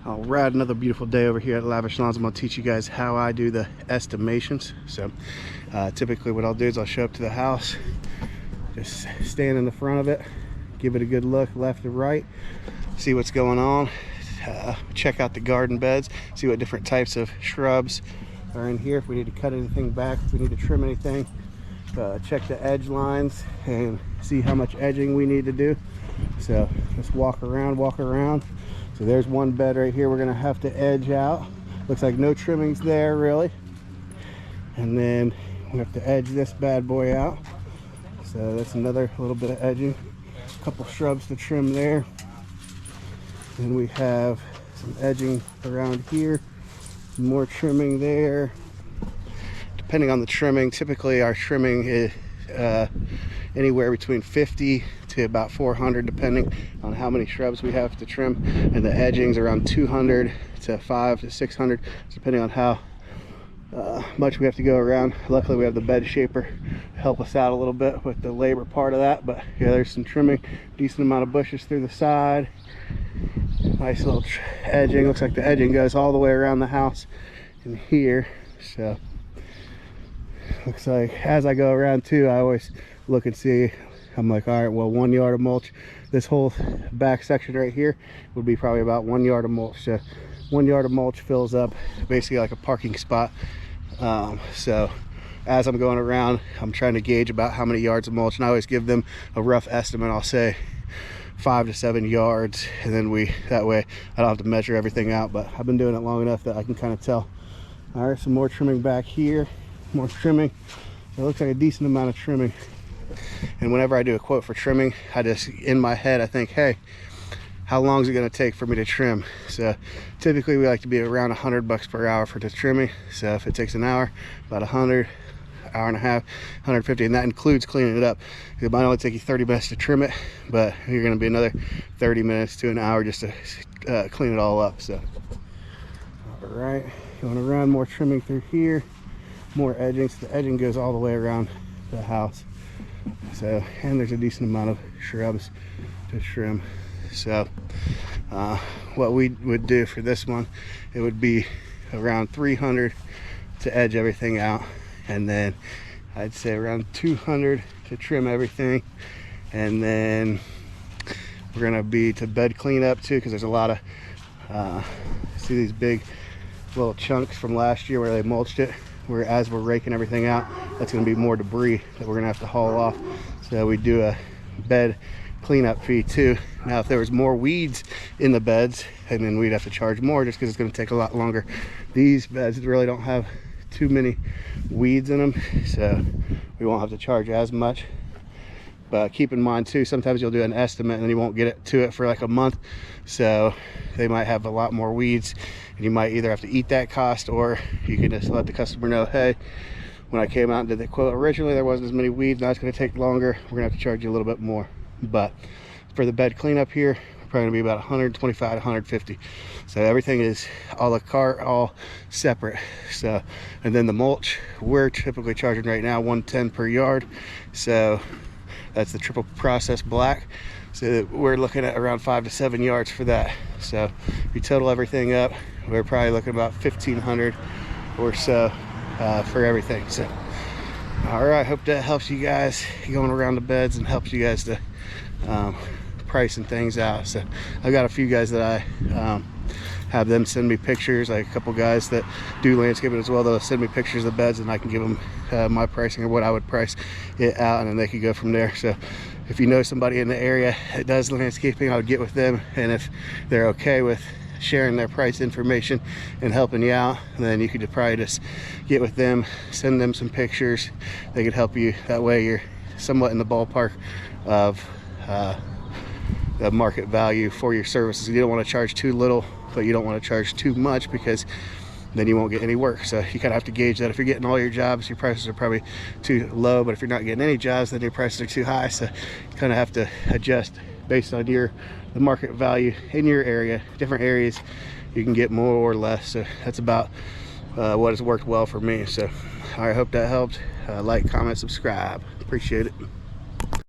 All right, another beautiful day over here at Lavish Lawns. I'm going to teach you guys how I do the estimations. So typically what I'll do is I'll show up to the house, just stand in the front of it, give it a good look left to right, see what's going on, check out the garden beds, see what different types of shrubs are in here, if we need to cut anything back, if we need to trim anything, check the edge lines and see how much edging we need to do. So just walk around. So there's one bed right here we're gonna have to edge out. Looks like no trimmings there really. And then we have to edge this bad boy out. So that's another little bit of edging. A couple shrubs to trim there. Then we have some edging around here. Some more trimming there. Depending on the trimming, typically our trimming is anywhere between 50 to about 400 depending on how many shrubs we have to trim, and the edging's around 200 to 500 to 600 depending on how much we have to go around. Luckily we have the bed shaper to help us out a little bit with the labor part of that. But yeah, there's some trimming, decent amount of bushes through the side, nice little edging. Looks like the edging goes all the way around the house in here. So looks like as I go around too, I always look and see. I'm like, all right, well, 1 yard of mulch. This whole back section right here would be probably about 1 yard of mulch. So 1 yard of mulch fills up basically like a parking spot. So as I'm going around, I'm trying to gauge about how many yards of mulch, and I always give them a rough estimate. I'll say 5 to 7 yards, and then that way I don't have to measure everything out. But I've been doing it long enough that I can kind of tell. All right, some more trimming back here, more trimming. It looks like a decent amount of trimming. And whenever I do a quote for trimming, I just, in my head, I think, hey, how long is it going to take for me to trim? So typically we like to be around $100 per hour for the trimming. So if it takes an hour, about 100, hour and a half, 150, and that includes cleaning it up. It might only take you 30 minutes to trim it, but you're going to be another 30 minutes to an hour just to clean it all up. So all right, going around, more trimming through here, more edging. So the edging goes all the way around the house. So, and there's a decent amount of shrubs to trim. So what we would do for this one, it would be around 300 to edge everything out, and then I'd say around 200 to trim everything. And then we're gonna be to bed cleanup too, because there's a lot of see these big little chunks from last year where they mulched it, where as we're raking everything out, that's going to be more debris that we're going to have to haul off. So we do a bed cleanup fee too. Now if there was more weeds in the beds, and then we'd have to charge more just because it's going to take a lot longer. These beds really don't have too many weeds in them, so we won't have to charge as much. But keep in mind too, sometimes you'll do an estimate and you won't get to it for like a month, so they might have a lot more weeds, and you might either have to eat that cost, or you can just let the customer know, hey, when I came out and did the quote originally there wasn't as many weeds, now it's going to take longer, we're going to have to charge you a little bit more. But for the bed cleanup here, we're probably going to be about 125 to 150. So everything is a la carte, all separate. So, and then the mulch, we're typically charging right now 110 per yard. So that's the triple process black. So we're looking at around 5 to 7 yards for that. So if you total everything up, we're probably looking about 1,500 or so for everything. So all right, hope that helps you guys going around the beds and helps you guys to pricing things out. So I got a few guys that I have them send me pictures, like a couple guys that do landscaping as well. They'll send me pictures of the beds, and I can give them my pricing or what I would price it out, and then they can go from there. So if you know somebody in the area that does landscaping, I would get with them, and if they're okay with sharing their price information and helping you out, then you could probably just get with them, send them some pictures. They could help you. That way you're somewhat in the ballpark of the market value for your services. You don't want to charge too little, but you don't want to charge too much, because then you won't get any work. So you kind of have to gauge that. If you're getting all your jobs, your prices are probably too low, but if you're not getting any jobs, then your prices are too high. So you kind of have to adjust based on the market value in your area. Different areas you can get more or less. So that's about what has worked well for me. So I hope that helped. Like, comment, subscribe. Appreciate it.